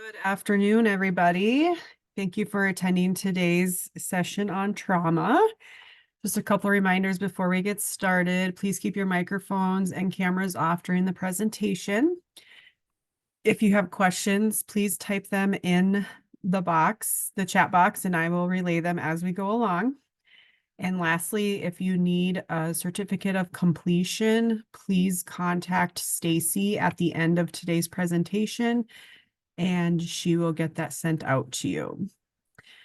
Good afternoon, everybody. Thank you for attending today's session on trauma. Just a couple of reminders before we get started. Please keep your microphones and cameras off during the presentation. If you have questions, please type them in the chat box, and I will relay them as we go along. And lastly, if you need a certificate of completion, please contact Stacy at the end of today's presentation, and she will get that sent out to you.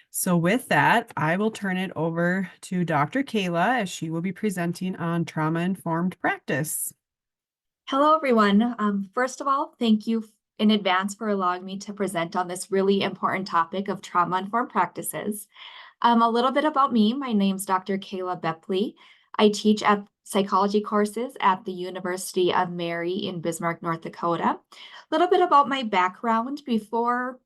So with that, I will turn it over to Dr. Kayla as she will be presenting on trauma-informed practice. Hello, everyone. First of all, thank you in advance for allowing me to present on this really important topic of trauma-informed practices. A little bit about me. My name's Dr. Kayla Boepple. I teach at psychology courses at the University of Mary in Bismarck, North Dakota. A little bit about my background. Before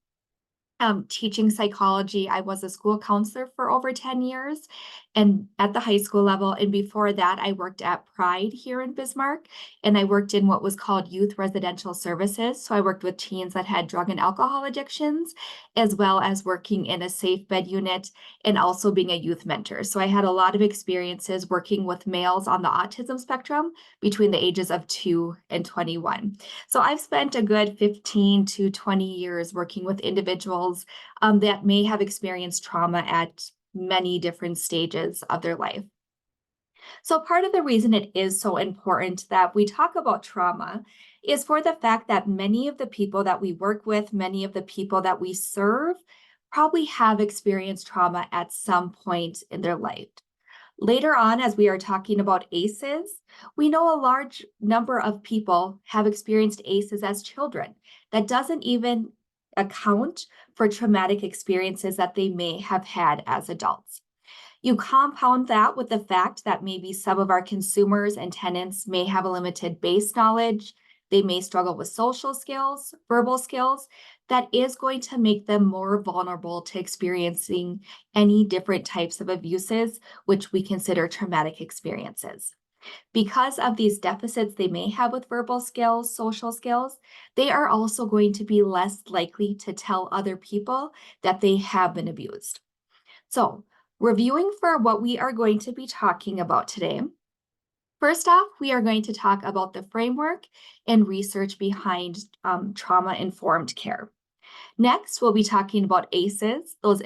teaching psychology, I was a school counselor for over 10 years and at the high school level. And before that, I worked at Pride here in Bismarck, and I worked in what was called youth residential services. So I worked with teens that had drug and alcohol addictions, as well as working in a safe bed unit and also being a youth mentor. So I had a lot of experiences working with males on the autism spectrum between the ages of 2 and 21. So I've spent a good 15 to 20 years working with individuals that may have experienced trauma at many different stages of their life. So part of the reason it is so important that we talk about trauma is for the fact that many of the people that we work with, many of the people that we serve, probably have experienced trauma at some point in their life. Later on, as we are talking about ACEs, we know a large number of people have experienced ACEs as children. That doesn't even account for traumatic experiences that they may have had as adults. You compound that with the fact that maybe some of our consumers and tenants may have a limited base knowledge. They may struggle with social skills, verbal skills. That is going to make them more vulnerable to experiencing any different types of abuses, which we consider traumatic experiences. Because of these deficits they may have with verbal skills, social skills, they are also going to be less likely to tell other people that they have been abused. So, reviewing for what we are going to be talking about today. First off, we are going to talk about the framework and research behind trauma-informed care. Next, we'll be talking about ACEs, those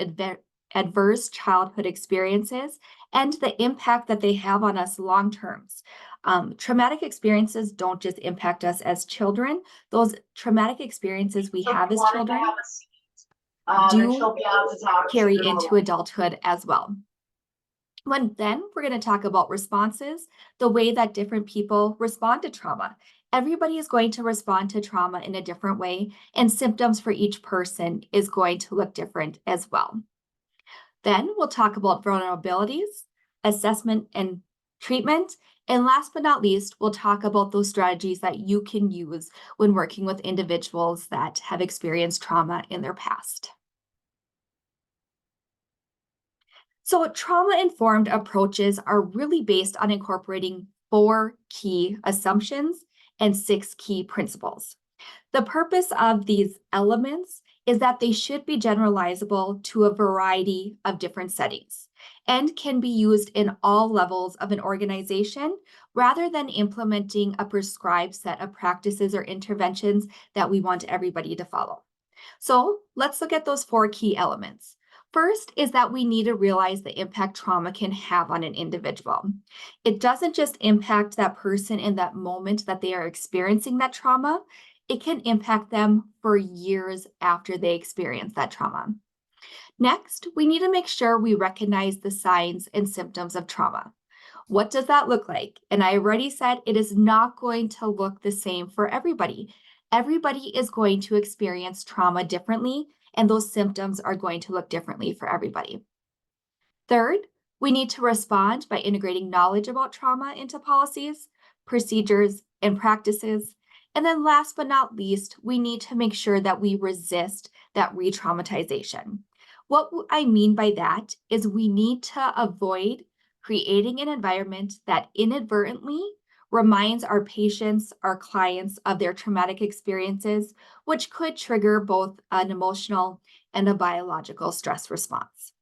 adverse childhood experiences, and the impact that they have on us long terms. Traumatic experiences don't just impact us as children. Those traumatic experiences we have as children do carry into adulthood as well. Then we're going to talk about responses, the way that different people respond to trauma. Everybody is going to respond to trauma in a different way, and symptoms for each person is going to look different as well. Then we'll talk about vulnerabilities, assessment and treatment, and last but not least, we'll talk about those strategies that you can use when working with individuals that have experienced trauma in their past. So trauma-informed approaches are really based on incorporating 4 key assumptions and 6 key principles. The purpose of these elements is that they should be generalizable to a variety of different settings and can be used in all levels of an organization rather than implementing a prescribed set of practices or interventions that we want everybody to follow. So let's look at those 4 key elements. First is that we need to realize the impact trauma can have on an individual. It doesn't just impact that person in that moment that they are experiencing that trauma, it can impact them for years after they experience that trauma. Next, we need to make sure we recognize the signs and symptoms of trauma. What does that look like? And I already said it is not going to look the same for everybody. Everybody is going to experience trauma differently, and those symptoms are going to look differently for everybody. Third, we need to respond by integrating knowledge about trauma into policies, procedures, and practices. And then last but not least, we need to make sure that we resist that re-traumatization. What I mean by that is we need to avoid creating an environment that inadvertently reminds our patients, our clients of their traumatic experiences, which could trigger both an emotional and a biological stress response.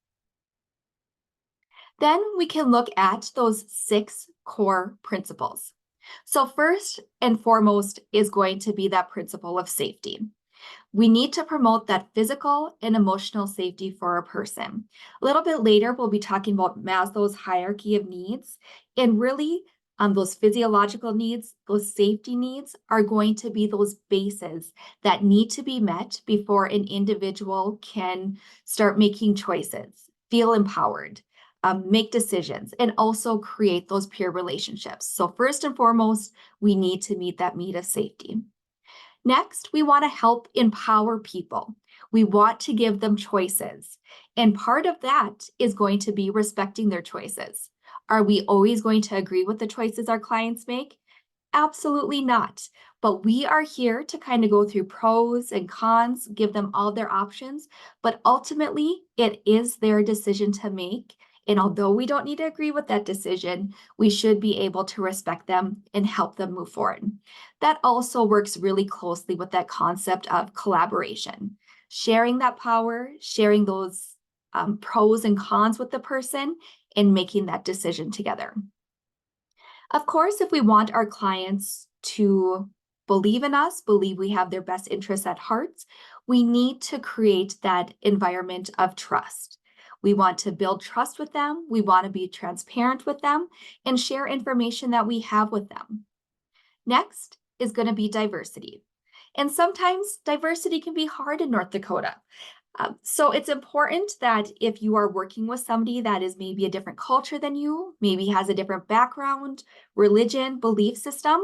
Then we can look at those 6 core principles. So first and foremost is going to be that principle of safety. We need to promote that physical and emotional safety for a person. A little bit later, we'll be talking about Maslow's hierarchy of needs, and really those physiological needs, those safety needs are going to be those bases that need to be met before an individual can start making choices, feel empowered, make decisions, and also create those peer relationships. So first and foremost, we need to meet that need of safety. Next, we want to help empower people. We want to give them choices. And part of that is going to be respecting their choices. Are we always going to agree with the choices our clients make? Absolutely not. But we are here to kind of go through pros and cons, give them all their options. But ultimately, it is their decision to make. And although we don't need to agree with that decision, we should be able to respect them and help them move forward. That also works really closely with that concept of collaboration, sharing that power, sharing those pros and cons with the person, and making that decision together. Of course, if we want our clients to believe in us, believe we have their best interests at heart, we need to create that environment of trust. We want to build trust with them. We want to be transparent with them and share information that we have with them. Next is going to be diversity. And sometimes diversity can be hard in North Dakota. So it's important that if you are working with somebody that is maybe a different culture than you, maybe has a different background, religion, belief system,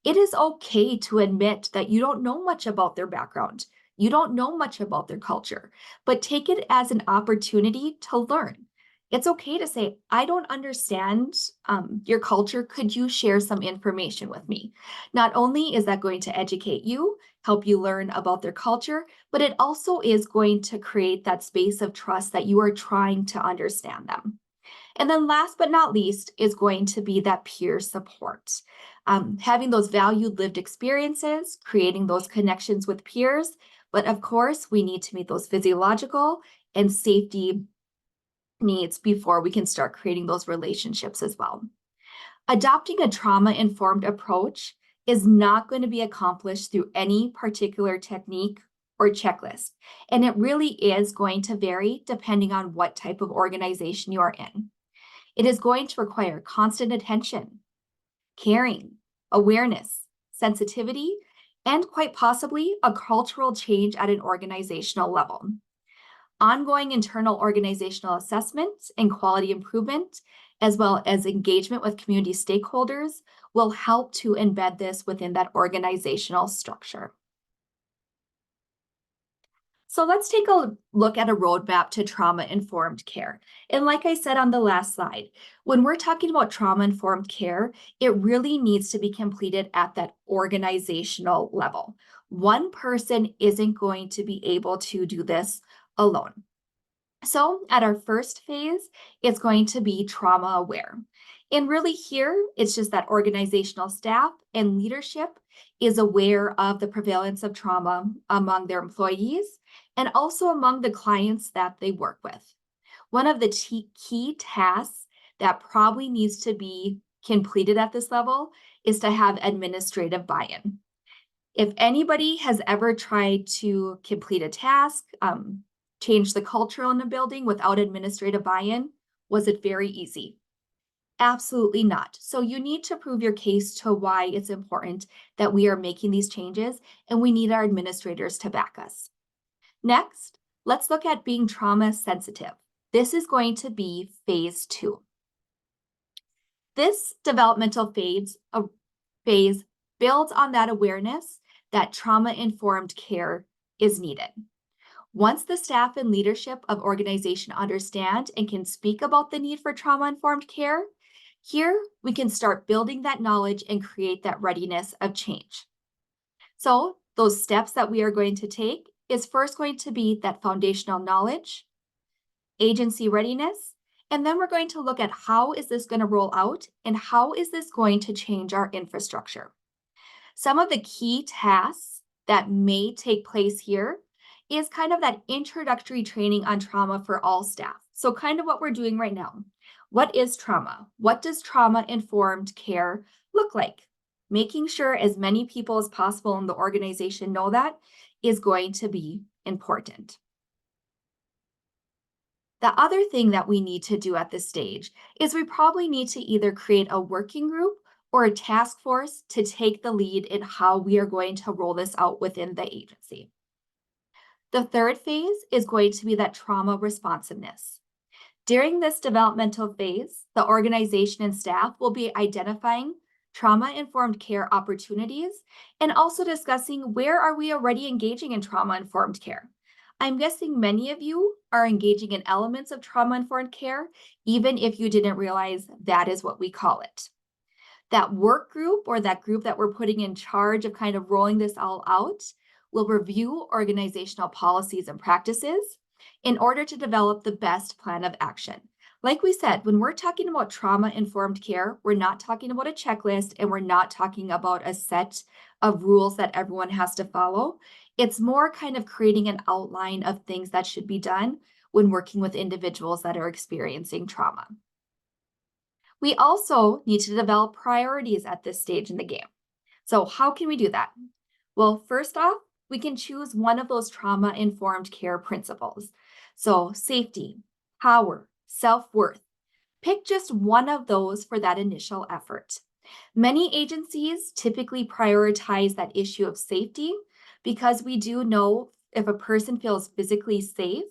it is okay to admit that you don't know much about their background. You don't know much about their culture, but take it as an opportunity to learn. It's okay to say, I don't understand your culture. Could you share some information with me? Not only is that going to educate you, help you learn about their culture, but it also is going to create that space of trust that you are trying to understand them. And then last but not least is going to be that peer support. Having those valued lived experiences, creating those connections with peers, but of course, we need to meet those physiological and safety needs before we can start creating those relationships as well. Adopting a trauma-informed approach is not going to be accomplished through any particular technique or checklist. And it really is going to vary depending on what type of organization you are in. It is going to require constant attention, caring, awareness, sensitivity, and quite possibly a cultural change at an organizational level. Ongoing internal organizational assessment and quality improvement, as well as engagement with community stakeholders, will help to embed this within that organizational structure. So let's take a look at a roadmap to trauma-informed care. And like I said on the last slide, when we're talking about trauma-informed care, it really needs to be completed at that organizational level. One person isn't going to be able to do this alone. So at our first phase, it's going to be trauma aware. And really here, it's just that organizational staff and leadership is aware of the prevalence of trauma among their employees and also among the clients that they work with. One of the key tasks that probably needs to be completed at this level is to have administrative buy-in. If anybody has ever tried to complete a task, change the culture in a building without administrative buy-in, was it very easy? Absolutely not. So you need to prove your case to why it's important that we are making these changes, and we need our administrators to back us. Next, let's look at being trauma sensitive. This is going to be phase 2. This developmental phase builds on that awareness that trauma-informed care is needed. Once the staff and leadership of organization understand and can speak about the need for trauma-informed care, here we can start building that knowledge and create that readiness of change. So those steps that we are going to take is first going to be that foundational knowledge, agency readiness, And then we're going to look at how is this going to roll out and how is this going to change our infrastructure. Some of the key tasks that may take place here is kind of that introductory training on trauma for all staff. So kind of what we're doing right now. What is trauma? What does trauma-informed care look like? Making sure as many people as possible in the organization know that is going to be important. The other thing that we need to do at this stage is we probably need to either create a working group or a task force to take the lead in how we are going to roll this out within the agency. The third phase is going to be that trauma responsiveness. During this developmental phase, the organization and staff will be identifying trauma-informed care opportunities and also discussing where are we already engaging in trauma-informed care. I'm guessing many of you are engaging in elements of trauma-informed care, even if you didn't realize that is what we call it. That work group or that group that we're putting in charge of kind of rolling this all out will review organizational policies and practices in order to develop the best plan of action. Like we said, when we're talking about trauma-informed care, we're not talking about a checklist and we're not talking about a set of rules that everyone has to follow. It's more kind of creating an outline of things that should be done when working with individuals that are experiencing trauma. We also need to develop priorities at this stage in the game. So how can we do that? Well, first off, we can choose one of those trauma-informed care principles. So safety, power, self-worth. Pick just one of those for that initial effort. Many agencies typically prioritize that issue of safety because we do know if a person feels physically safe,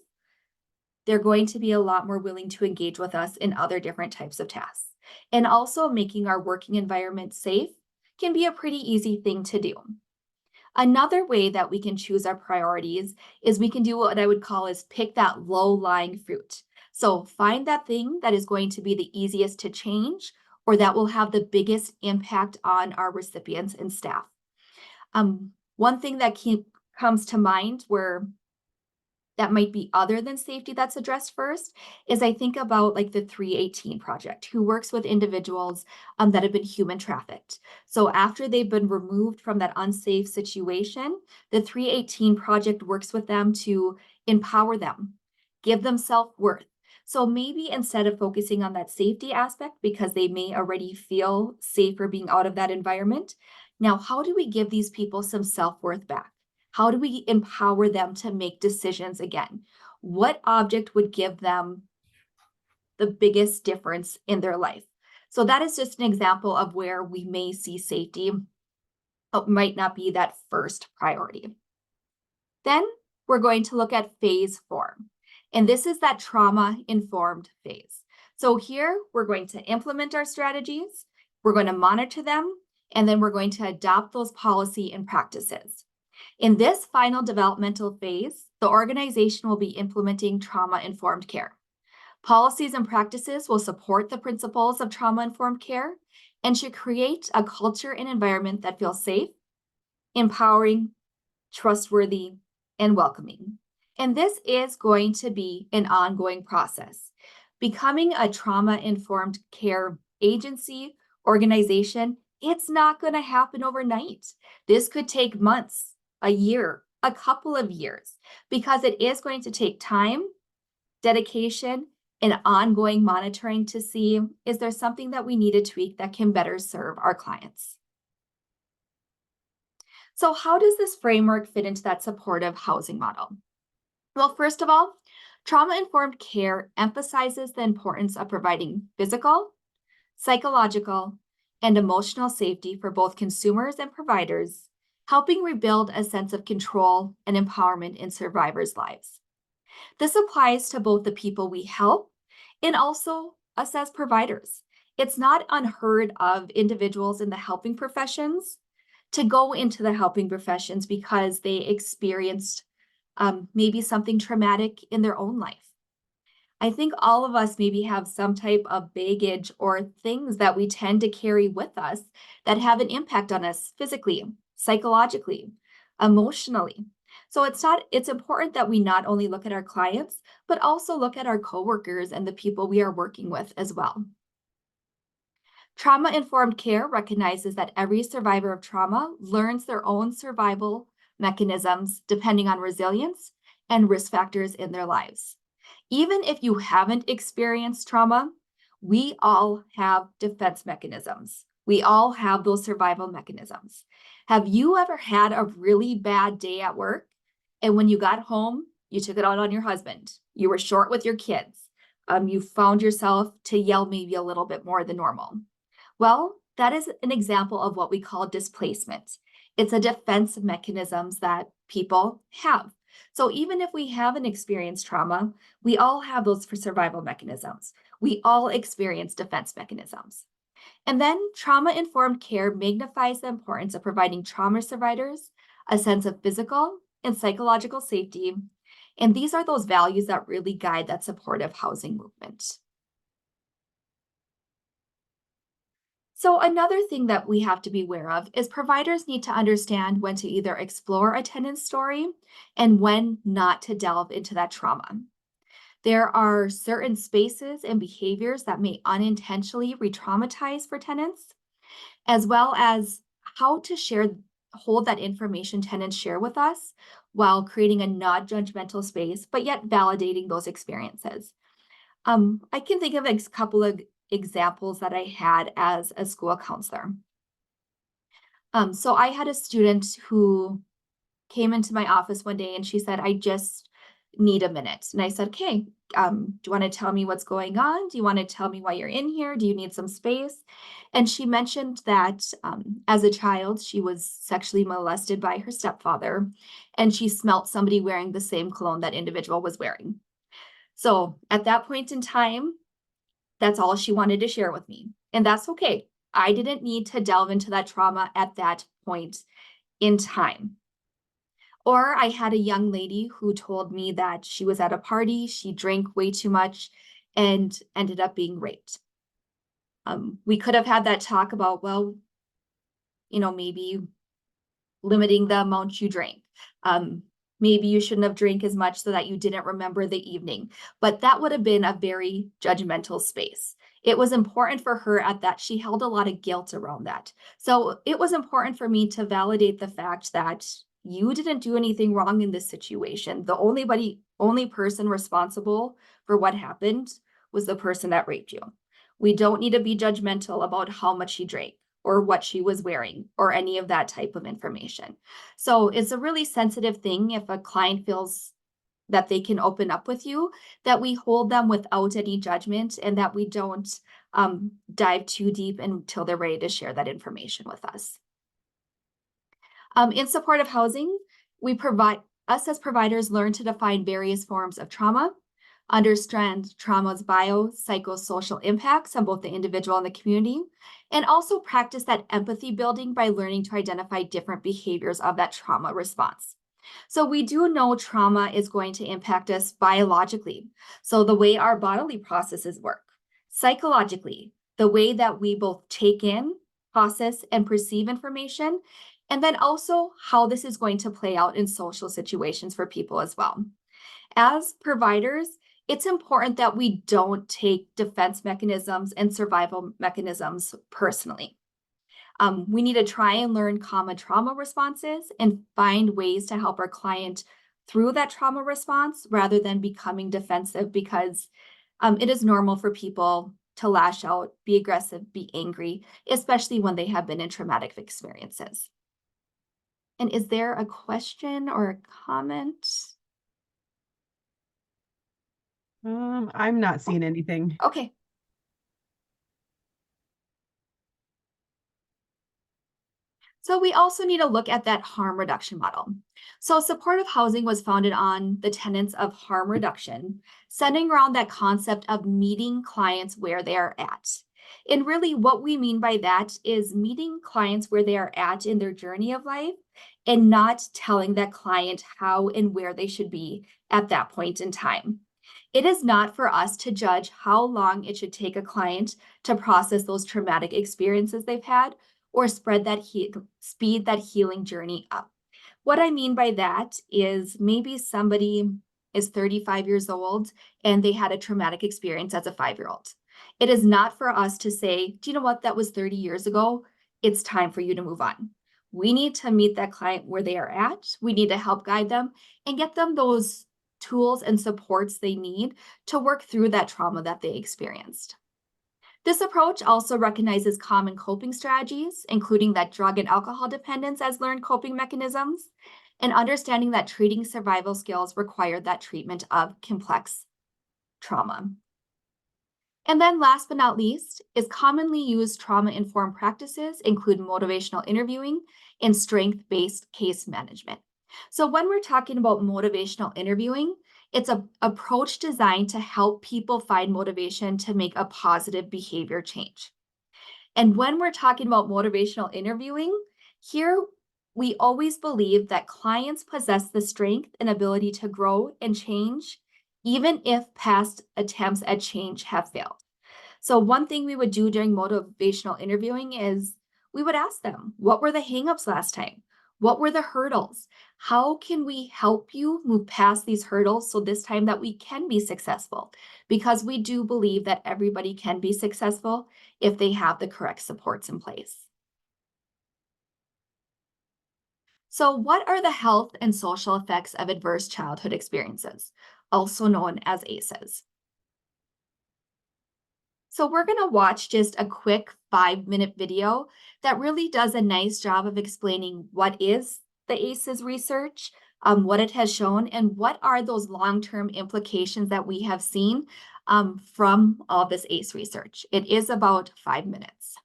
they're going to be a lot more willing to engage with us in other different types of tasks. And also making our working environment safe can be a pretty easy thing to do. Another way that we can choose our priorities is we can do what I would call is pick that low-lying fruit. So find that thing that is going to be the easiest to change or that will have the biggest impact on our recipients and staff. One thing that comes to mind where that might be other than safety that's addressed first is I think about like the 318 project, who works with individuals that have been human trafficked. So after they've been removed from that unsafe situation, the 318 project works with them to empower them, give them self-worth. So maybe instead of focusing on that safety aspect, because they may already feel safer being out of that environment, now how do we give these people some self-worth back? How do we empower them to make decisions again? What object would give them the biggest difference in their life? So that is just an example of where we may see safety, but might not be that first priority. Then we're going to look at phase 4. And this is that trauma-informed phase. So here we're going to implement our strategies, we're going to monitor them, and then we're going to adopt those policy and practices. In this final developmental phase, the organization will be implementing trauma-informed care. Policies and practices will support the principles of trauma-informed care and should create a culture and environment that feels safe, empowering, trustworthy, and welcoming. And this is going to be an ongoing process. Becoming a trauma-informed care agency, organization, it's not going to happen overnight. This could take months, a year, a couple of years, because it is going to take time, dedication, and ongoing monitoring to see, is there something that we need to tweak that can better serve our clients? So how does this framework fit into that supportive housing model? Well, first of all, trauma-informed care emphasizes the importance of providing physical, psychological, and emotional safety for both consumers and providers, helping rebuild a sense of control and empowerment in survivors' lives. This applies to both the people we help and also us as providers. It's not unheard of individuals in the helping professions to go into the helping professions because they experienced maybe something traumatic in their own life. I think all of us maybe have some type of baggage or things that we tend to carry with us that have an impact on us physically, psychologically, emotionally. So it's important that we not only look at our clients, but also look at our coworkers and the people we are working with as well. Trauma-informed care recognizes that every survivor of trauma learns their own survival mechanisms depending on resilience and risk factors in their lives. Even if you haven't experienced trauma, we all have defense mechanisms. We all have those survival mechanisms. Have you ever had a really bad day at work? And when you got home, you took it out on your husband. You were short with your kids. You found yourself to yell maybe a little bit more than normal. Well, that is an example of what we call displacement. It's a defense mechanisms that people have. So even if we haven't experienced trauma, we all have those for survival mechanisms. We all experience defense mechanisms. And then trauma-informed care magnifies the importance of providing trauma survivors a sense of physical and psychological safety. And these are those values that really guide that supportive housing movement. So another thing that we have to be aware of is providers need to understand when to either explore a tenant's story and when not to delve into that trauma. There are certain spaces and behaviors that may unintentionally re-traumatize for tenants, as well as how to hold that information tenants share with us while creating a non-judgmental space, but yet validating those experiences. I can think of a couple of examples that I had as a school counselor. So I had a student who came into my office one day and she said, I just need a minute. And I said, okay, do you want to tell me what's going on? Do you want to tell me why you're in here? Do you need some space? And she mentioned that as a child, she was sexually molested by her stepfather, and she smelt somebody wearing the same cologne that individual was wearing. So at that point in time, that's all she wanted to share with me. And that's okay. I didn't need to delve into that trauma at that point in time. Or I had a young lady who told me that she was at a party, she drank way too much, and ended up being raped. We could have had that talk about, well, maybe limiting the amount you drank. Maybe you shouldn't have drank as much so that you didn't remember the evening. But that would have been a very judgmental space. It was important for her at that. She held a lot of guilt around that. So it was important for me to validate the fact that you didn't do anything wrong in this situation. The only person responsible for what happened was the person that raped you. We don't need to be judgmental about how much she drank or what she was wearing or any of that type of information. So it's a really sensitive thing if a client feels that they can open up with you, that we hold them without any judgment and that we don't dive too deep until they're ready to share that information with us. In supportive housing, us as providers learn to define various forms of trauma, understand trauma's psychosocial impacts on both the individual and the community, and also practice that empathy building by learning to identify different behaviors of that trauma response. So we do know trauma is going to impact us biologically. So the way our bodily processes work, psychologically, the way that we both take in, process, and perceive information, and then also how this is going to play out in social situations for people as well. As providers, it's important that we don't take defense mechanisms and survival mechanisms personally. We need to try and learn common trauma responses and find ways to help our client through that trauma response rather than becoming defensive, because it is normal for people to lash out, be aggressive, be angry, especially when they have been in traumatic experiences. And is there a question or a comment? I'm not seeing anything. Okay. So we also need to look at that harm reduction model. So supportive housing was founded on the tenets of harm reduction, centering around that concept of meeting clients where they are at. And really what we mean by that is meeting clients where they are at in their journey of life and not telling that client how and where they should be at that point in time. It is not for us to judge how long it should take a client to process those traumatic experiences they've had or speed that healing journey up. What I mean by that is maybe somebody is 35 years old and they had a traumatic experience as a 5-year-old. It is not for us to say, do you know what, that was 30 years ago. It's time for you to move on. We need to meet that client where they are at. We need to help guide them and get them those tools and supports they need to work through that trauma that they experienced. This approach also recognizes common coping strategies, including that drug and alcohol dependence as learned coping mechanisms, and understanding that treating survival skills require that treatment of complex trauma. And then last but not least is commonly used trauma-informed practices include motivational interviewing and strength-based case management. So when we're talking about motivational interviewing, it's an approach designed to help people find motivation to make a positive behavior change. And when we're talking about motivational interviewing, here we always believe that clients possess the strength and ability to grow and change, even if past attempts at change have failed. So one thing we would do during motivational interviewing is we would ask them, what were the hangups last time? What were the hurdles? How can we help you move past these hurdles so this time that we can be successful? Because we do believe that everybody can be successful if they have the correct supports in place. So what are the health and social effects of adverse childhood experiences, also known as ACEs? So we're going to watch just a quick 5-minute video that really does a nice job of explaining what is the ACEs research, what it has shown, and what are those long-term implications that we have seen from all this ACE research. It is about 5 minutes.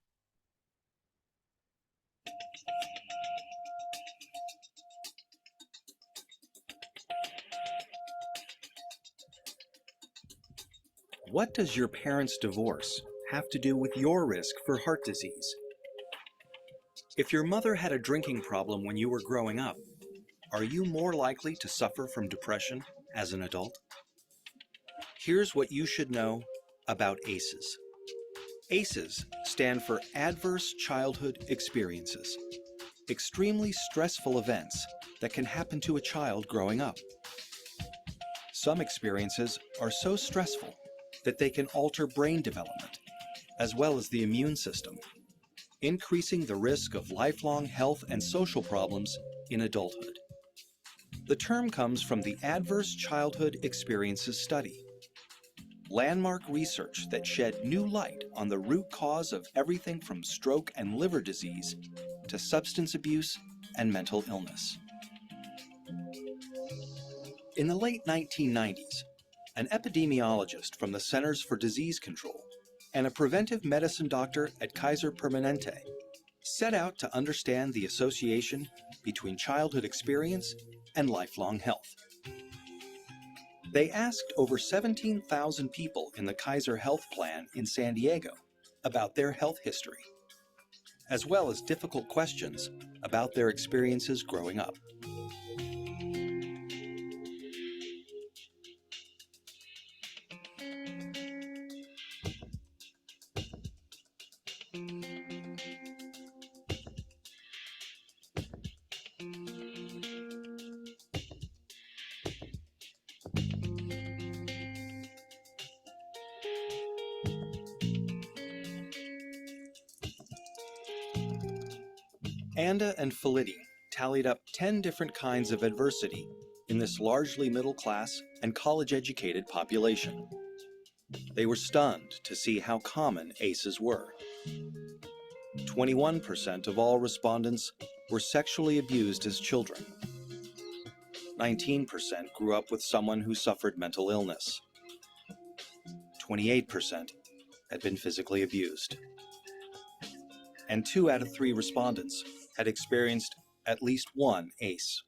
What does your parents' divorce have to do with your risk for heart disease? If your mother had a drinking problem when you were growing up, are you more likely to suffer from depression as an adult? Here's what you should know about ACEs. ACEs stand for Adverse Childhood Experiences, extremely stressful events that can happen to a child growing up. Some experiences are so stressful that they can alter brain development, as well as the immune system, increasing the risk of lifelong health and social problems in adulthood. The term comes from the Adverse Childhood Experiences Study, landmark research that shed new light on the root cause of everything from stroke and liver disease to substance abuse and mental illness. In the late 1990s, an epidemiologist from the Centers for Disease Control and a preventive medicine doctor at Kaiser Permanente set out to understand the association between childhood experience and lifelong health. They asked over 17,000 people in the Kaiser Health Plan in San Diego about their health history, as well as difficult questions about their experiences growing up. Anda and Felitti tallied up 10 different kinds of adversity in this largely middle-class and college-educated population. They were stunned to see how common ACEs were. 21% of all respondents were sexually abused as children. 19% grew up with someone who suffered mental illness. 28% had been physically abused. And 2 out of 3 respondents had experienced at least one ACE.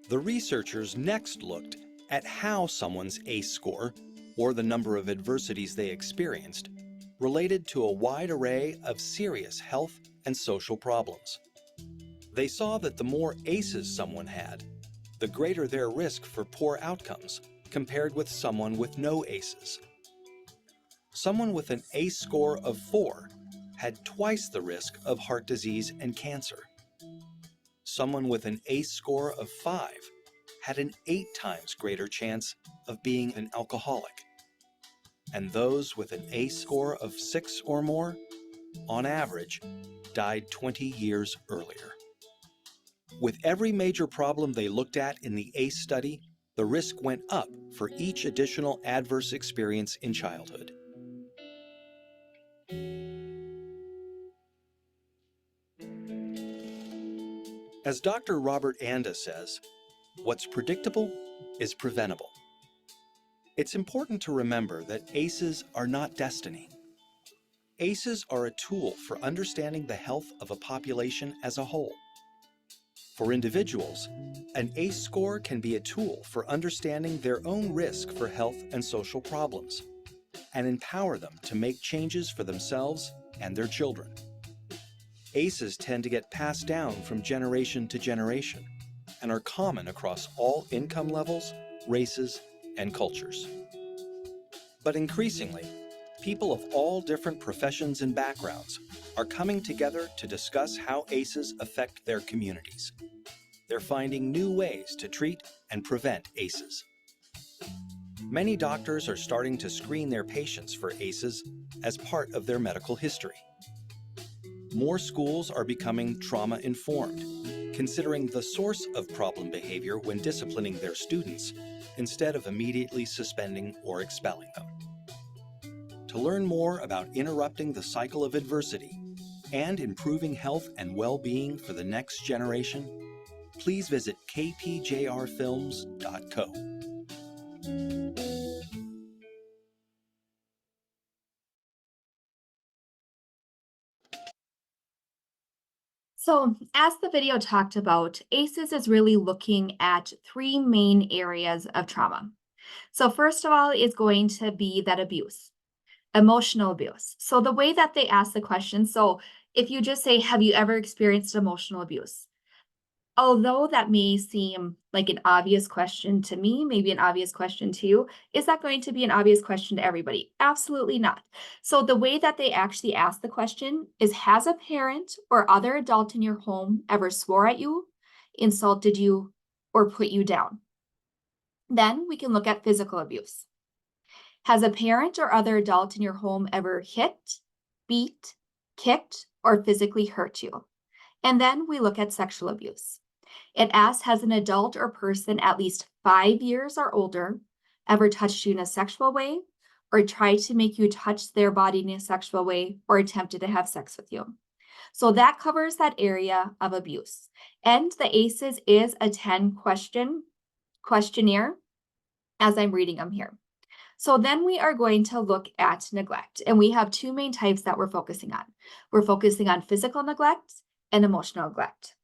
The researchers next looked at how someone's ACE score, or the number of adversities they experienced, related to a wide array of serious health and social problems. They saw that the more ACEs someone had, the greater their risk for poor outcomes compared with someone with no ACEs. Someone with an ACE score of 4 had twice the risk of heart disease and cancer. Someone with an ACE score of 5 had an 8 times greater chance of being an alcoholic. And those with an ACE score of 6 or more, on average, died 20 years earlier. With every major problem they looked at in the ACE study, the risk went up for each additional adverse experience in childhood. As Dr. Robert Anda says, what's predictable is preventable. It's important to remember that ACEs are not destiny. ACEs are a tool for understanding the health of a population as a whole. For individuals, an ACE score can be a tool for understanding their own risk for health and social problems, and empower them to make changes for themselves and their children. ACEs tend to get passed down from generation to generation and are common across all income levels, races, and cultures. But increasingly, people of all different professions and backgrounds are coming together to discuss how ACEs affect their communities. They're finding new ways to treat and prevent ACEs. Many doctors are starting to screen their patients for ACEs as part of their medical history. More schools are becoming trauma-informed, considering the source of problem behavior when disciplining their students, instead of immediately suspending or expelling them. To learn more about interrupting the cycle of adversity and improving health and well-being for the next generation, please visit kpjrfilms.co. So as the video talked about, ACEs is really looking at 3 main areas of trauma. So first of all is going to be that abuse, emotional abuse. So the way that they ask the question, so if you just say, have you ever experienced emotional abuse? Although that may seem like an obvious question to me, maybe an obvious question to you, is that going to be an obvious question to everybody? Absolutely not. So the way that they actually ask the question is, has a parent or other adult in your home ever swore at you, insulted you, or put you down? Then we can look at physical abuse. Has a parent or other adult in your home ever hit, beat, kicked, or physically hurt you? And then we look at sexual abuse. It asks, has an adult or person at least 5 years or older ever touched you in a sexual way, or tried to make you touch their body in a sexual way, or attempted to have sex with you? So that covers that area of abuse. And the ACEs is a 10-question questionnaire as I'm reading them here. So then we are going to look at neglect, and we have 2 main types that we're focusing on. We're focusing on physical neglect and emotional neglect.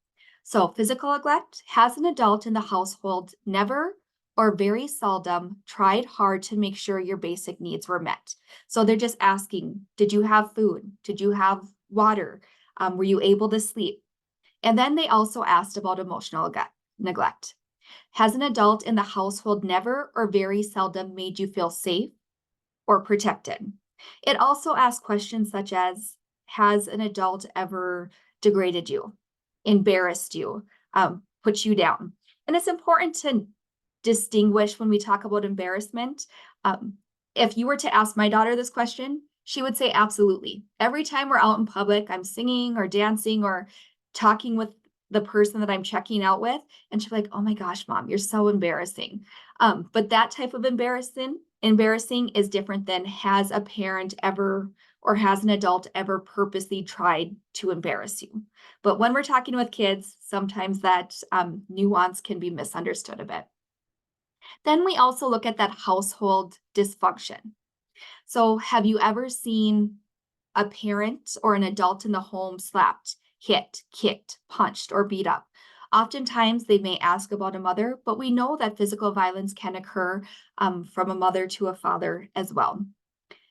So physical neglect, has an adult in the household never or very seldom tried hard to make sure your basic needs were met? So they're just asking, did you have food? Did you have water? Were you able to sleep? And then they also asked about emotional neglect. Has an adult in the household never or very seldom made you feel safe or protected? It also asks questions such as, has an adult ever degraded you, embarrassed you, put you down? And it's important to distinguish when we talk about embarrassment. If you were to ask my daughter this question, she would say absolutely. Every time we're out in public, I'm singing or dancing or talking with the person that I'm checking out with, and she'll be like, oh my gosh, Mom, you're so embarrassing. But that type of embarrassing is different than, has a parent ever or has an adult ever purposely tried to embarrass you? But when we're talking with kids, sometimes that nuance can be misunderstood a bit. Then we also look at that household dysfunction. So have you ever seen a parent or an adult in the home slapped, hit, kicked, punched, or beat up? Oftentimes they may ask about a mother, but we know that physical violence can occur from a mother to a father as well.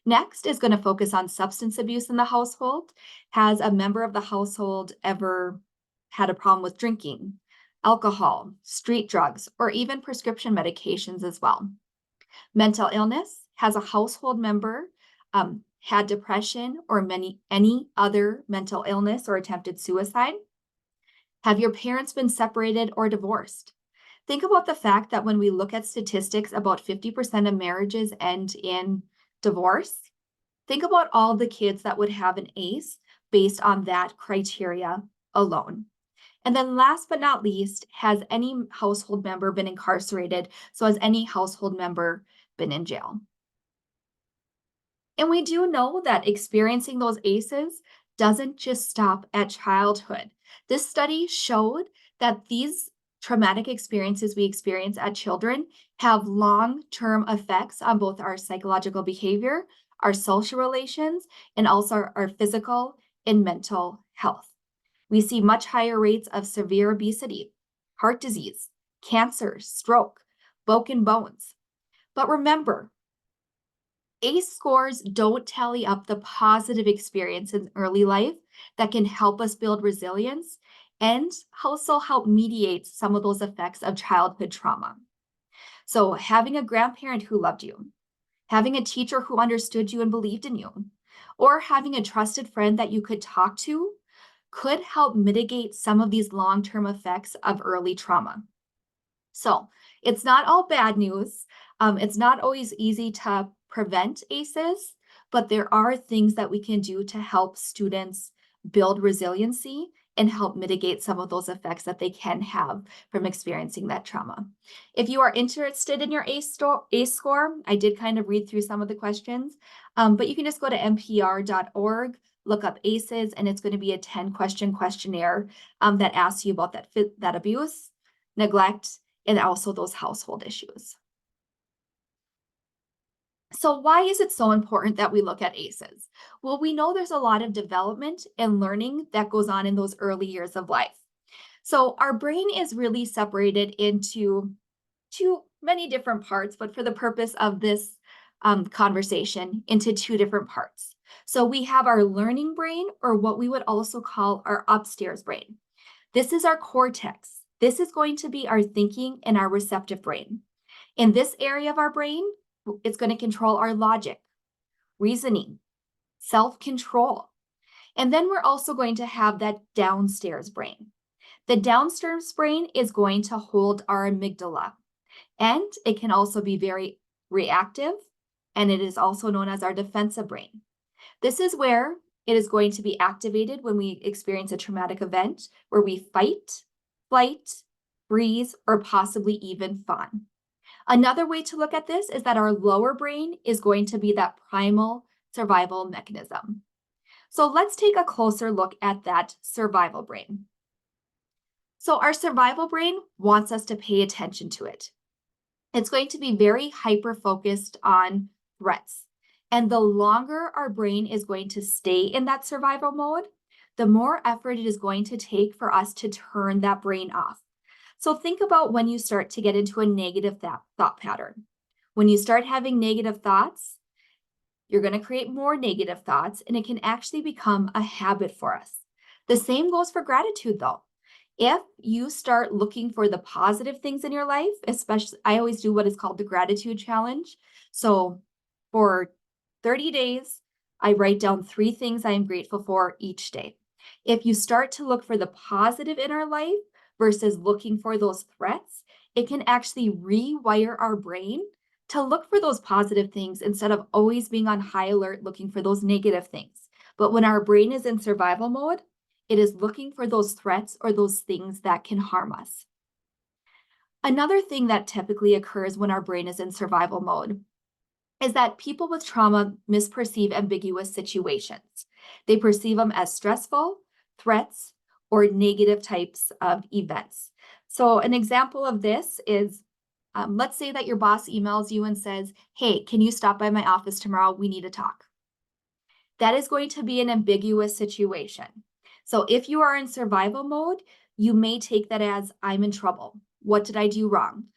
Next is going to focus on substance abuse in the household. Has a member of the household ever had a problem with drinking, alcohol, street drugs, or even prescription medications as well? Mental illness. Has a household member had depression or any other mental illness or attempted suicide? Have your parents been separated or divorced? Think about the fact that when we look at statistics, about 50% of marriages end in divorce. Think about all the kids that would have an ACE based on that criteria alone. And then last but not least, has any household member been incarcerated? So has any household member been in jail? And we do know that experiencing those ACEs doesn't just stop at childhood. This study showed that these traumatic experiences we experience as children have long-term effects on both our psychological behavior, our social relations, and also our physical and mental health. We see much higher rates of severe obesity, heart disease, cancer, stroke, broken bones. But remember, ACE scores don't tally up the positive experience in early life that can help us build resilience and also help mediate some of those effects of childhood trauma. So having a grandparent who loved you, having a teacher who understood you and believed in you, or having a trusted friend that you could talk to could help mitigate some of these long-term effects of early trauma. So it's not all bad news. It's not always easy to prevent ACEs, but there are things that we can do to help students build resiliency and help mitigate some of those effects that they can have from experiencing that trauma. If you are interested in your ACE score, I did kind of read through some of the questions, but you can just go to npr.org, look up ACEs, and it's going to be a 10-question questionnaire that asks you about that abuse, neglect, and also those household issues. So why is it so important that we look at ACEs? Well, we know there's a lot of development and learning that goes on in those early years of life. So our brain is really separated into many different parts, but for the purpose of this conversation, into two different parts. So we have our learning brain, or what we would also call our upstairs brain. This is our cortex. This is going to be our thinking and our receptive brain. In this area of our brain, it's going to control our logic, reasoning, self-control. And then we're also going to have that downstairs brain. The downstairs brain is going to hold our amygdala, and it can also be very reactive, and it is also known as our defensive brain. This is where it is going to be activated when we experience a traumatic event where we fight, flight, freeze, or possibly even fawn. Another way to look at this is that our lower brain is going to be that primal survival mechanism. So let's take a closer look at that survival brain. So our survival brain wants us to pay attention to it. It's going to be very hyper-focused on threats. And the longer our brain is going to stay in that survival mode, the more effort it is going to take for us to turn that brain off. So think about when you start to get into a negative thought pattern. When you start having negative thoughts, you're going to create more negative thoughts, and it can actually become a habit for us. The same goes for gratitude, though. If you start looking for the positive things in your life, especially, I always do what is called the gratitude challenge. So for 30 days, I write down 3 things I am grateful for each day. If you start to look for the positive in our life versus looking for those threats, it can actually rewire our brain to look for those positive things instead of always being on high alert looking for those negative things. But when our brain is in survival mode, it is looking for those threats or those things that can harm us. Another thing that typically occurs when our brain is in survival mode is that people with trauma misperceive ambiguous situations. They perceive them as stressful, threats, or negative types of events. So an example of this is, let's say that your boss emails you and says, "Hey, can you stop by my office tomorrow? We need to talk." That is going to be an ambiguous situation. So if you are in survival mode, you may take that as, I'm in trouble. What did I do wrong?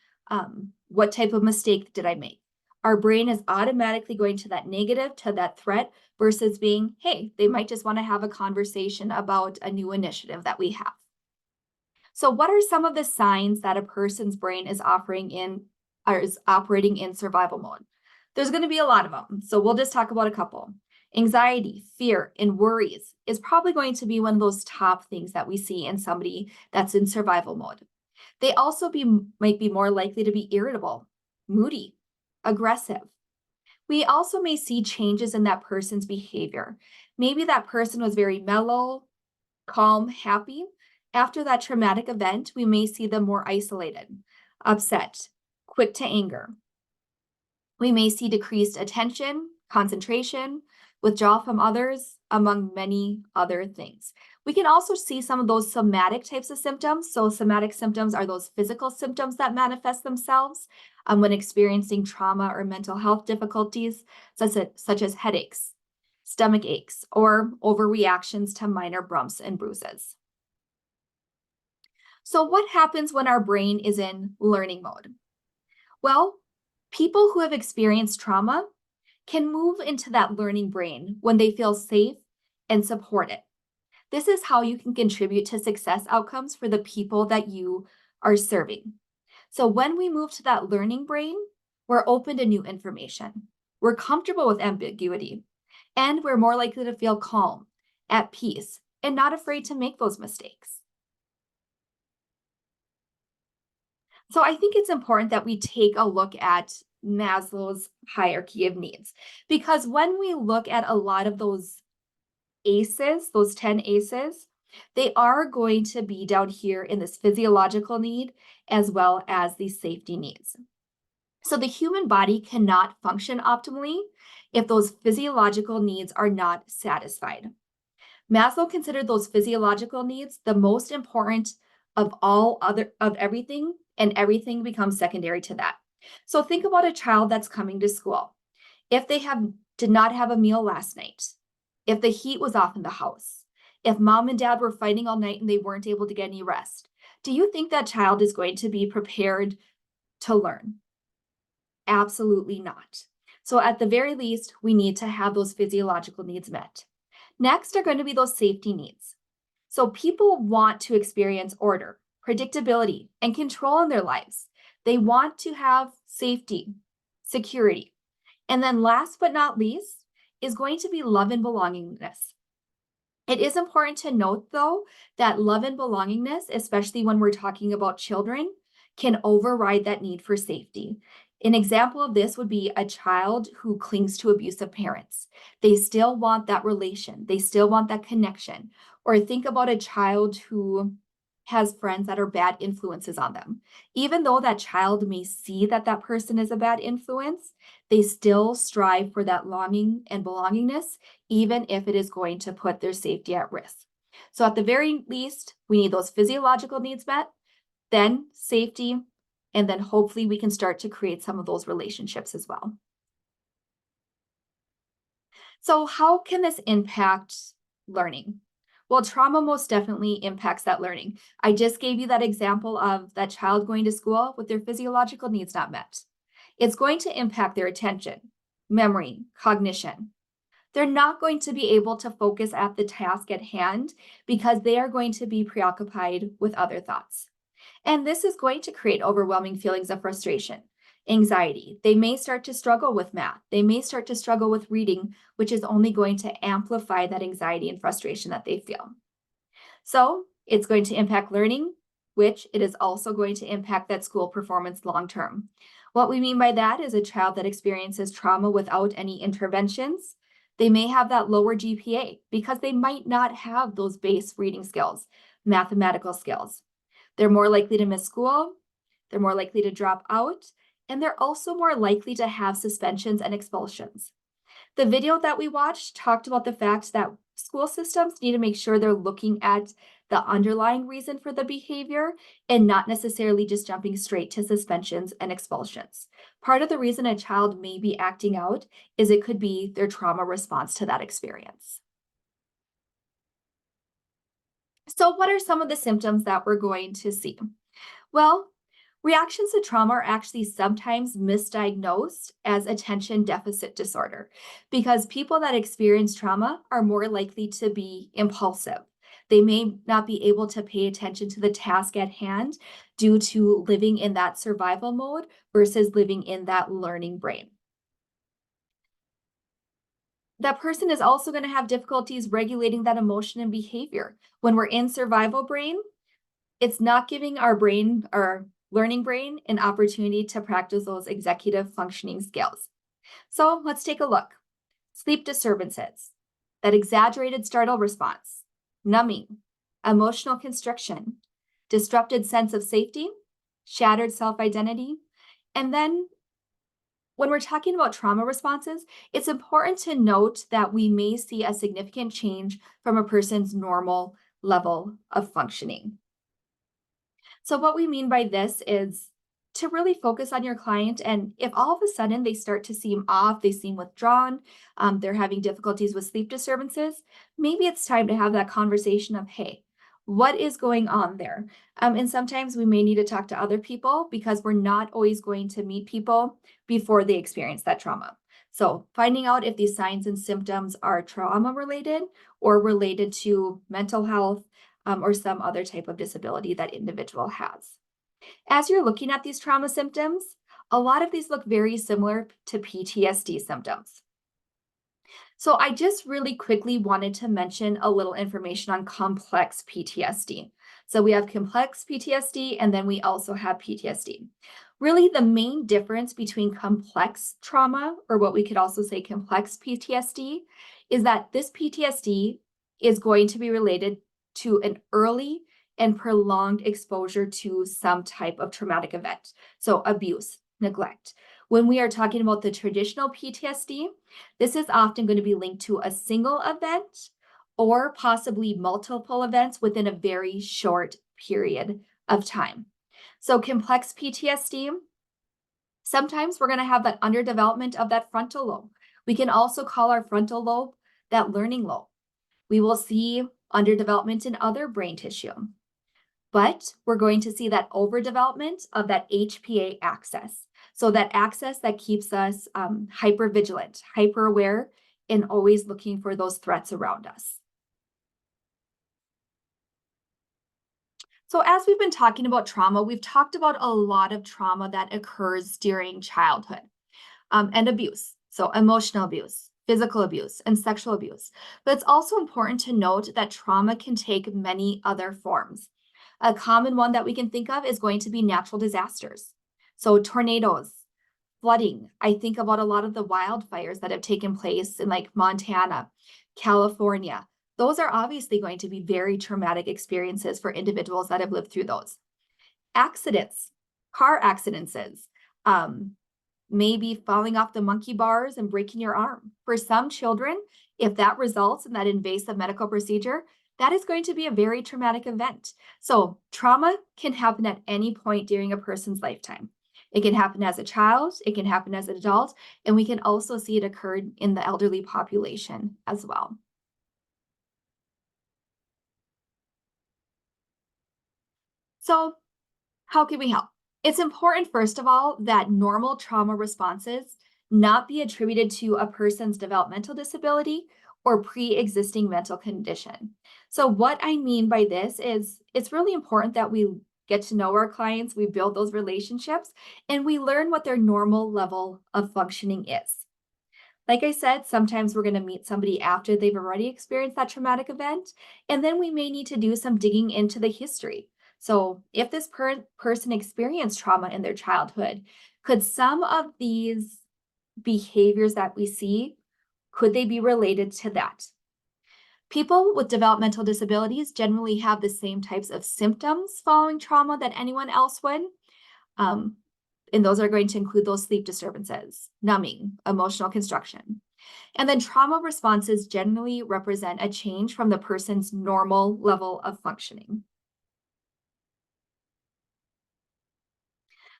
What type of mistake did I make? Our brain is automatically going to that negative, to that threat, versus being, hey, they might just want to have a conversation about a new initiative that we have. So what are some of the signs that a person's brain is operating in survival mode? There's going to be a lot of them. So we'll just talk about a couple. Anxiety, fear, and worries is probably going to be one of those top things that we see in somebody that's in survival mode. They also might be more likely to be irritable, moody, aggressive. We also may see changes in that person's behavior. Maybe that person was very mellow, calm, happy. After that traumatic event, we may see them more isolated, upset, quick to anger. We may see decreased attention, concentration, withdrawal from others, among many other things. We can also see some of those somatic types of symptoms. So somatic symptoms are those physical symptoms that manifest themselves when experiencing trauma or mental health difficulties, such as headaches, stomach aches, or overreactions to minor bumps and bruises. So what happens when our brain is in learning mode? Well, people who have experienced trauma can move into that learning brain when they feel safe and supported. This is how you can contribute to success outcomes for the people that you are serving. So when we move to that learning brain, we're open to new information. We're comfortable with ambiguity, and we're more likely to feel calm, at peace, and not afraid to make those mistakes. So I think it's important that we take a look at Maslow's hierarchy of needs, because when we look at a lot of those ACEs, those 10 ACEs, they are going to be down here in this physiological need as well as these safety needs. So the human body cannot function optimally if those physiological needs are not satisfied. Maslow considered those physiological needs the most important of everything, and everything becomes secondary to that. So think about a child that's coming to school. If they did not have a meal last night, if the heat was off in the house, if mom and dad were fighting all night and they weren't able to get any rest, do you think that child is going to be prepared to learn? Absolutely not. So at the very least, we need to have those physiological needs met. Next are going to be those safety needs. So people want to experience order, predictability, and control in their lives. They want to have safety, security. And then last but not least is going to be love and belongingness. It is important to note, though, that love and belongingness, especially when we're talking about children, can override that need for safety. An example of this would be a child who clings to abusive parents. They still want that relation. They still want that connection. Or think about a child who has friends that are bad influences on them. Even though that child may see that that person is a bad influence, they still strive for that longing and belongingness, even if it is going to put their safety at risk. So at the very least, we need those physiological needs met, then safety, and then hopefully we can start to create some of those relationships as well. So how can this impact learning? Well, trauma most definitely impacts that learning. I just gave you that example of that child going to school with their physiological needs not met. It's going to impact their attention, memory, cognition. They're not going to be able to focus at the task at hand because they are going to be preoccupied with other thoughts. And this is going to create overwhelming feelings of frustration, anxiety. They may start to struggle with math. They may start to struggle with reading, which is only going to amplify that anxiety and frustration that they feel. So it's going to impact learning, which it is also going to impact that school performance long term. What we mean by that is a child that experiences trauma without any interventions, they may have that lower GPA because they might not have those base reading skills, mathematical skills. They're more likely to miss school, they're more likely to drop out, and they're also more likely to have suspensions and expulsions. The video that we watched talked about the fact that school systems need to make sure they're looking at the underlying reason for the behavior and not necessarily just jumping straight to suspensions and expulsions. Part of the reason a child may be acting out is it could be their trauma response to that experience. So what are some of the symptoms that we're going to see? Well, reactions to trauma are actually sometimes misdiagnosed as attention deficit disorder because people that experience trauma are more likely to be impulsive. They may not be able to pay attention to the task at hand due to living in that survival mode versus living in that learning brain. that person is also going to have difficulties regulating that emotion and behavior. When we're in survival brain, it's not giving our brain, our learning brain, an opportunity to practice those executive functioning skills. So let's take a look. Sleep disturbances, that exaggerated startle response, numbing, emotional constriction, disrupted sense of safety, shattered self-identity. And then when we're talking about trauma responses, it's important to note that we may see a significant change from a person's normal level of functioning. So what we mean by this is to really focus on your client, and if all of a sudden they start to seem off, they seem withdrawn, they're having difficulties with sleep disturbances, maybe it's time to have that conversation of, hey, what is going on there? And sometimes we may need to talk to other people because we're not always going to meet people before they experience that trauma. So finding out if these signs and symptoms are trauma related or related to mental health, or some other type of disability that individual has. As you're looking at these trauma symptoms, a lot of these look very similar to PTSD symptoms. So I just really quickly wanted to mention a little information on complex PTSD. So we have complex PTSD, and then we also have PTSD. Really, the main difference between complex trauma, or what we could also say complex PTSD, is that this PTSD is going to be related to an early and prolonged exposure to some type of traumatic event. So abuse, neglect. When we are talking about the traditional PTSD, this is often going to be linked to a single event or possibly multiple events within a very short period of time. So complex PTSD, sometimes we're going to have that underdevelopment of that frontal lobe. We can also call our frontal lobe that learning lobe. We will see underdevelopment in other brain tissue, but we're going to see that overdevelopment of that HPA axis. So that axis that keeps us hypervigilant, hyper aware, and always looking for those threats around us. So as we've been talking about trauma, we've talked about a lot of trauma that occurs during childhood and abuse. So emotional abuse, physical abuse, and sexual abuse. But it's also important to note that trauma can take many other forms. A common one that we can think of is going to be natural disasters. So tornadoes, flooding. I think about a lot of the wildfires that have taken place in like Montana, California. Those are obviously going to be very traumatic experiences for individuals that have lived through those. Accidents, car accidents, maybe falling off the monkey bars and breaking your arm. For some children, if that results in that invasive medical procedure, that is going to be a very traumatic event. So trauma can happen at any point during a person's lifetime. It can happen as a child, it can happen as an adult, and we can also see it occur in the elderly population as well. So how can we help? It's important, first of all, that normal trauma responses not be attributed to a person's developmental disability or pre-existing mental condition. So what I mean by this is it's really important that we get to know our clients, we build those relationships, and we learn what their normal level of functioning is. Like I said, sometimes we're going to meet somebody after they've already experienced that traumatic event, and then we may need to do some digging into the history. So if this person experienced trauma in their childhood, could some of these behaviors that we see, could they be related to that? People with developmental disabilities generally have the same types of symptoms following trauma that anyone else would. And those are going to include those sleep disturbances, numbing, emotional constriction. And then trauma responses generally represent a change from the person's normal level of functioning.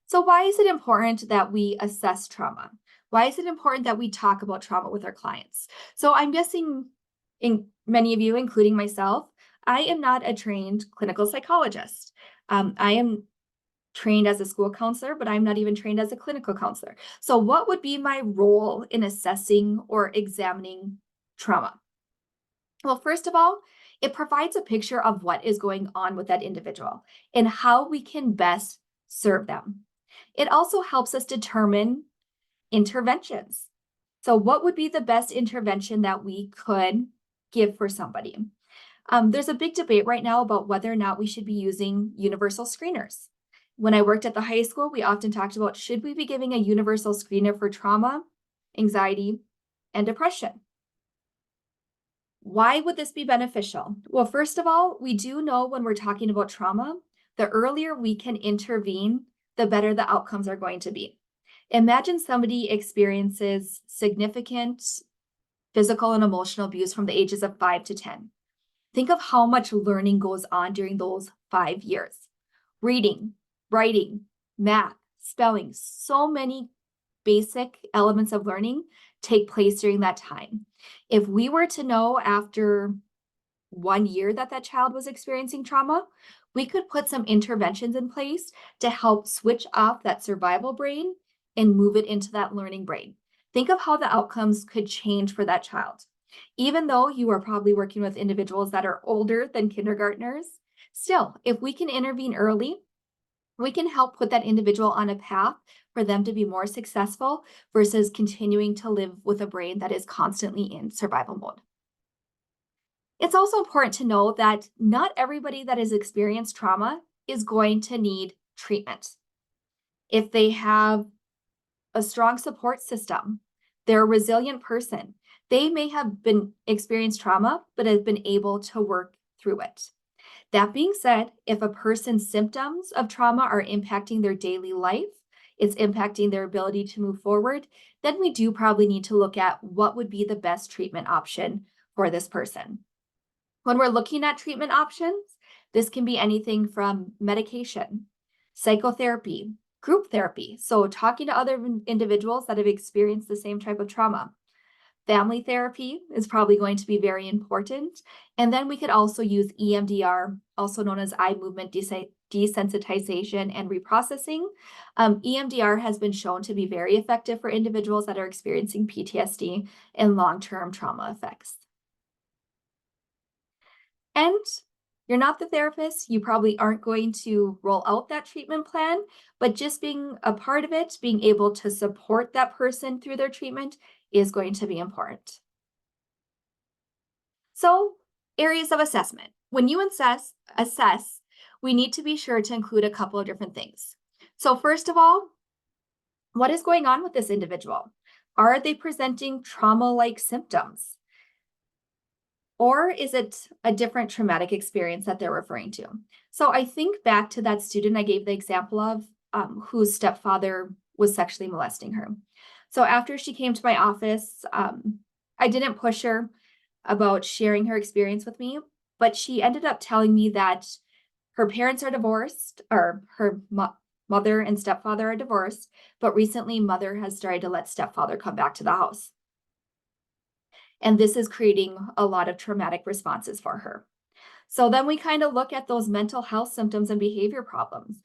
So why is it important that we assess trauma? Why is it important that we talk about trauma with our clients? So I'm guessing in many of you, including myself, I am not a trained clinical psychologist. I am trained as a school counselor, but I'm not even trained as a clinical counselor. So what would be my role in assessing or examining trauma? Well, first of all, it provides a picture of what is going on with that individual and how we can best serve them. It also helps us determine interventions. So what would be the best intervention that we could give for somebody? There's a big debate right now about whether or not we should be using universal screeners. When I worked at the high school, we often talked about, should we be giving a universal screener for trauma, anxiety, and depression? Why would this be beneficial? Well, first of all, we do know when we're talking about trauma, the earlier we can intervene, the better the outcomes are going to be. Imagine somebody experiences significant physical and emotional abuse from the ages of 5 to 10. Think of how much learning goes on during those 5 years. Reading, writing, math, spelling, so many basic elements of learning take place during that time. If we were to know after 1 year that that child was experiencing trauma, we could put some interventions in place to help switch off that survival brain and move it into that learning brain. Think of how the outcomes could change for that child. Even though you are probably working with individuals that are older than kindergartners, still, if we can intervene early, we can help put that individual on a path for them to be more successful versus continuing to live with a brain that is constantly in survival mode. It's also important to know that not everybody that has experienced trauma is going to need treatment. If they have a strong support system, they're a resilient person, they may have been experienced trauma, but have been able to work through it. That being said, if a person's symptoms of trauma are impacting their daily life, it's impacting their ability to move forward, then we do probably need to look at what would be the best treatment option for this person. When we're looking at treatment options, this can be anything from medication, psychotherapy, group therapy, so talking to other individuals that have experienced the same type of trauma. Family therapy is probably going to be very important. And then we could also use EMDR, also known as eye movement desensitization and reprocessing. EMDR has been shown to be very effective for individuals that are experiencing PTSD and long-term trauma effects. And you're not the therapist, you probably aren't going to roll out that treatment plan, but just being a part of it, being able to support that person through their treatment is going to be important. So, areas of assessment. When you assess, we need to be sure to include a couple of different things. So first of all, what is going on with this individual? Are they presenting trauma-like symptoms? Or is it a different traumatic experience that they're referring to? So I think back to that student I gave the example of, whose stepfather was sexually molesting her. So after she came to my office, I didn't push her about sharing her experience with me, but she ended up telling me that her parents are divorced, or her mother and stepfather are divorced, but recently mother has started to let stepfather come back to the house. And this is creating a lot of traumatic responses for her. So then we kind of look at those mental health symptoms and behavior problems.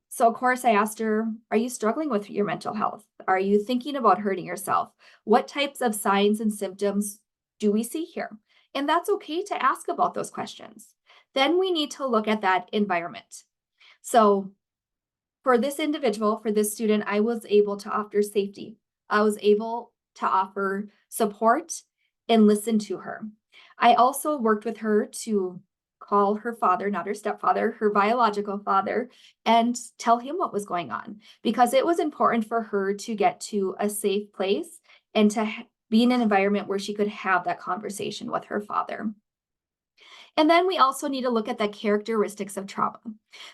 So of course I asked her, are you struggling with your mental health? Are you thinking about hurting yourself? What types of signs and symptoms do we see here? And that's okay to ask about those questions. Then we need to look at that environment. So for this individual, for this student, I was able to offer safety. I was able to offer support and listen to her. I also worked with her to call her father, not her stepfather, her biological father, and tell him what was going on, because it was important for her to get to a safe place and to be in an environment where she could have that conversation with her father. And then we also need to look at the characteristics of trauma.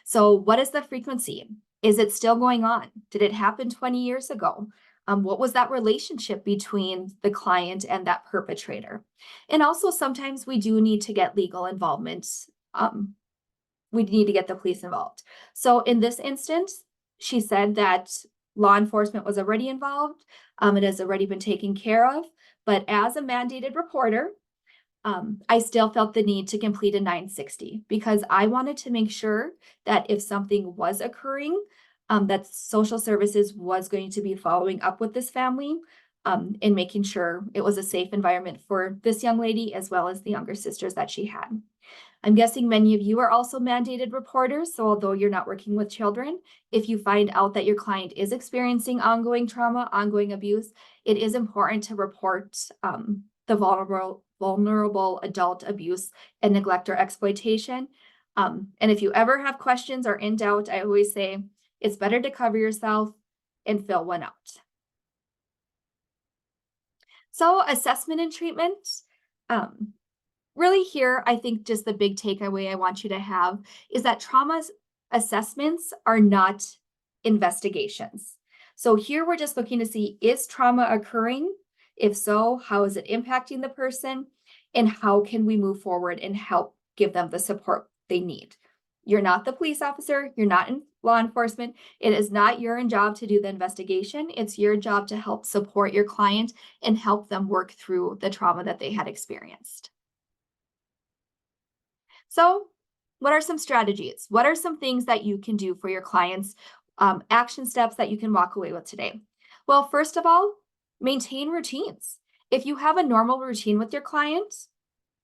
So what is the frequency? Is it still going on? Did it happen 20 years ago? What was that relationship between the client and that perpetrator? And also sometimes we do need to get legal involvement. We need to get the police involved. So in this instance, she said that law enforcement was already involved. It has already been taken care of. But as a mandated reporter, I still felt the need to complete a 960 because I wanted to make sure that if something was occurring, that social services was going to be following up with this family and making sure it was a safe environment for this young lady as well as the younger sisters that she had. I'm guessing many of you are also mandated reporters, so although you're not working with children, if you find out that your client is experiencing ongoing trauma, ongoing abuse, it is important to report the vulnerable adult abuse and neglect or exploitation. And if you ever have questions or in doubt, I always say it's better to cover yourself and fill one out. So assessment and treatment. Really here, I think just the big takeaway I want you to have is that trauma assessments are not investigations. So here we're just looking to see, is trauma occurring? If so, how is it impacting the person? And how can we move forward and help give them the support they need? You're not the police officer, you're not in law enforcement. It is not your job to do the investigation. It's your job to help support your client and help them work through the trauma that they had experienced. So what are some strategies? What are some things that you can do for your clients? Action steps that you can walk away with today? Well, first of all, maintain routines. If you have a normal routine with your client,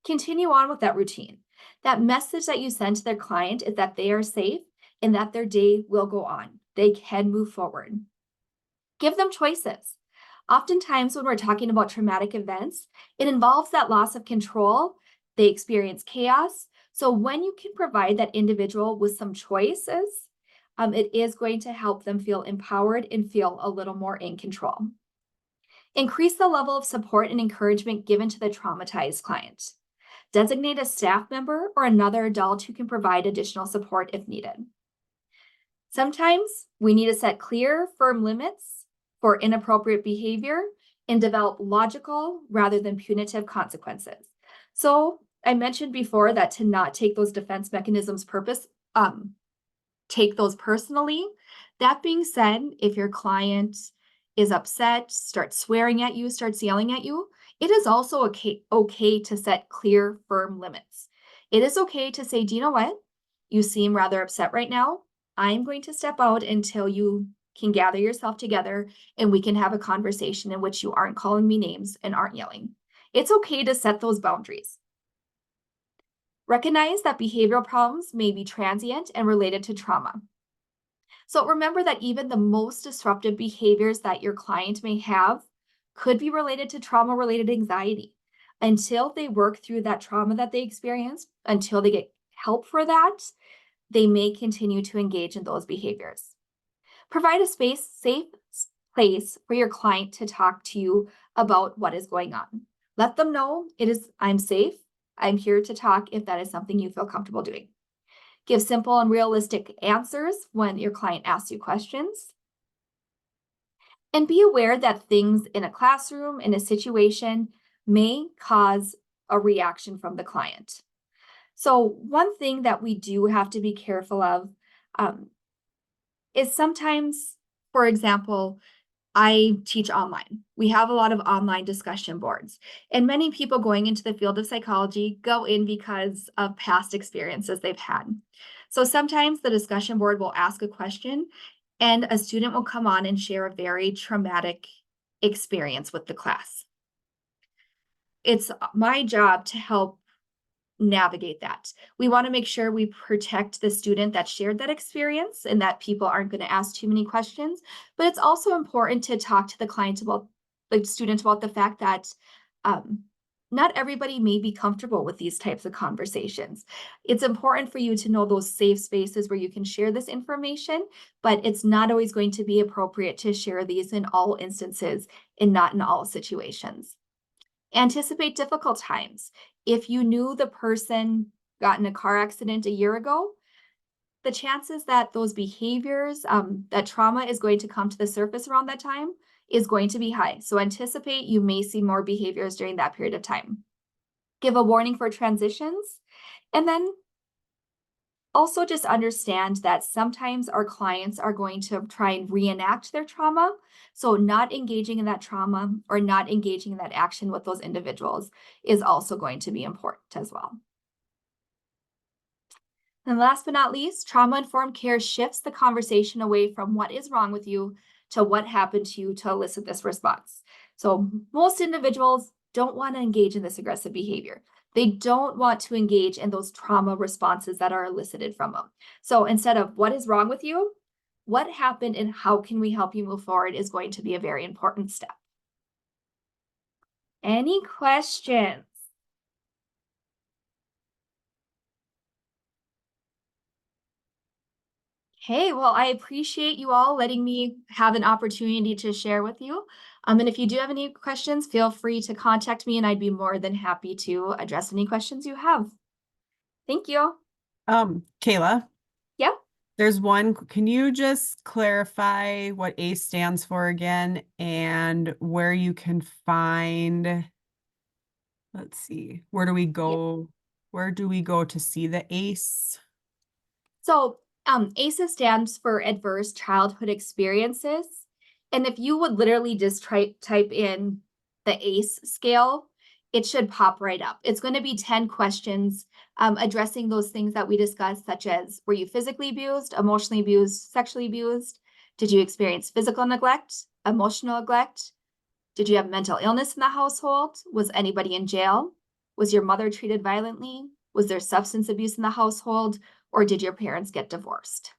continue on with that routine. That message that you send to their client is that they are safe and that their day will go on. They can move forward. Give them choices. Oftentimes when we're talking about traumatic events, it involves that loss of control. They experience chaos. So when you can provide that individual with some choices, it is going to help them feel empowered and feel a little more in control. Increase the level of support and encouragement given to the traumatized client. Designate a staff member or another adult who can provide additional support if needed. Sometimes we need to set clear, firm limits for inappropriate behavior and develop logical rather than punitive consequences. So I mentioned before that to not take those defense mechanisms take those personally. That being said, if your client is upset, starts swearing at you, starts yelling at you, it is also okay to set clear, firm limits. It is okay to say, do you know what? You seem rather upset right now. I'm going to step out until you can gather yourself together and we can have a conversation in which you aren't calling me names and aren't yelling. It's okay to set those boundaries. Recognize that behavioral problems may be transient and related to trauma. So remember that even the most disruptive behaviors that your client may have could be related to trauma-related anxiety. Until they work through that trauma that they experience, until they get help for that, they may continue to engage in those behaviors. Provide a safe place for your client to talk to you about what is going on. Let them know I'm safe. I'm here to talk if that is something you feel comfortable doing. Give simple and realistic answers when your client asks you questions. And be aware that things in a classroom, in a situation, may cause a reaction from the client. So one thing that we do have to be careful of is sometimes, for example, I teach online. We have a lot of online discussion boards, and many people going into the field of psychology go in because of past experiences they've had. So sometimes the discussion board will ask a question and a student will come on and share a very traumatic experience with the class. It's my job to help navigate that. We want to make sure we protect the student that shared that experience and that people aren't going to ask too many questions. But it's also important to talk to the client about the student about the fact that not everybody may be comfortable with these types of conversations. It's important for you to know those safe spaces where you can share this information, but it's not always going to be appropriate to share these in all instances and not in all situations. Anticipate difficult times. If you knew the person got in a car accident a year ago, the chances that those behaviors, that trauma is going to come to the surface around that time is going to be high. So anticipate you may see more behaviors during that period of time. Give a warning for transitions. And then also just understand that sometimes our clients are going to try and reenact their trauma. So not engaging in that trauma or not engaging in that action with those individuals is also going to be important as well. And last but not least, trauma-informed care shifts the conversation away from what is wrong with you to what happened to you to elicit this response. So most individuals don't want to engage in this aggressive behavior. They don't want to engage in those trauma responses that are elicited from them. So instead of what is wrong with you, what happened and how can we help you move forward is going to be a very important step. Any questions? Hey, well, I appreciate you all letting me have an opportunity to share with you. And if you do have any questions, feel free to contact me and I'd be more than happy to address any questions you have. Thank you. Kayla, Yeah. there's one. Can you just clarify what ACE stands for again and where you can find, let's see, where do we go? Where do we go to see the ACE? So ACEs stands for Adverse Childhood Experiences. And if you would literally just type in the ACE scale, it should pop right up. It's going to be 10 questions addressing those things that we discussed, such as, were you physically abused, emotionally abused, sexually abused? Did you experience physical neglect, emotional neglect? Did you have mental illness in the household? Was anybody in jail? Was your mother treated violently? Was there substance abuse in the household? Or did your parents get divorced?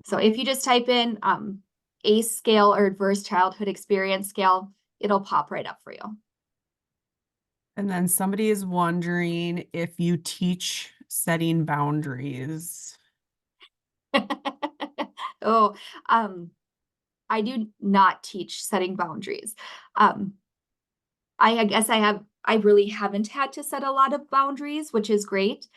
So if you just type in ACE scale or Adverse Childhood Experience scale, it'll pop right up for you. And then somebody is wondering if you teach setting boundaries. Oh, I do not teach setting boundaries. I guess I really haven't had to set a lot of boundaries, which is great.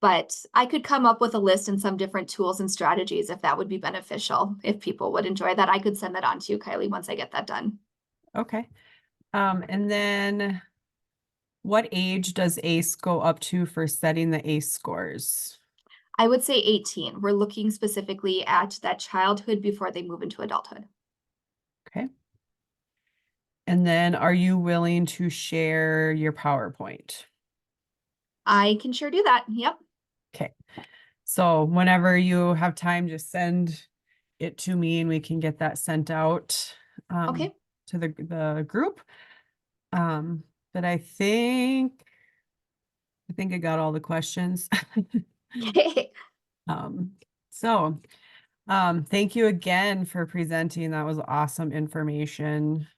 But I could come up with a list and some different tools and strategies if that would be beneficial. If people would enjoy that, I could send that on to you, Kylie, once I get that done. Okay. And then what age does ACE go up to for setting the ACE scores? I would say 18. We're looking specifically at that childhood before they move into adulthood. Okay. And then are you willing to share your PowerPoint? I can sure do that. Yep. Okay. So whenever you have time, just send it to me and we can get that sent out Okay. to the group. But I think I got all the questions. Um, so thank you again for presenting. That was awesome information.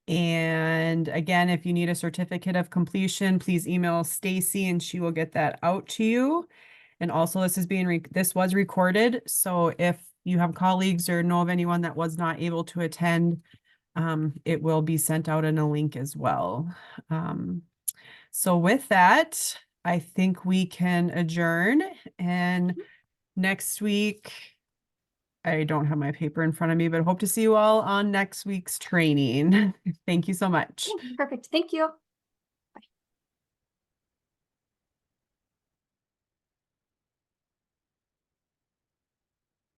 And again, if you need a certificate of completion, please email Stacy and she will get that out to you. And also this was recorded. So if you have colleagues or know of anyone that was not able to attend, it will be sent out in a link as well. So with that, I think we can adjourn, and next week, I don't have my paper in front of me, but hope to see you all on next week's training. Thank you so much. Perfect. Thank you.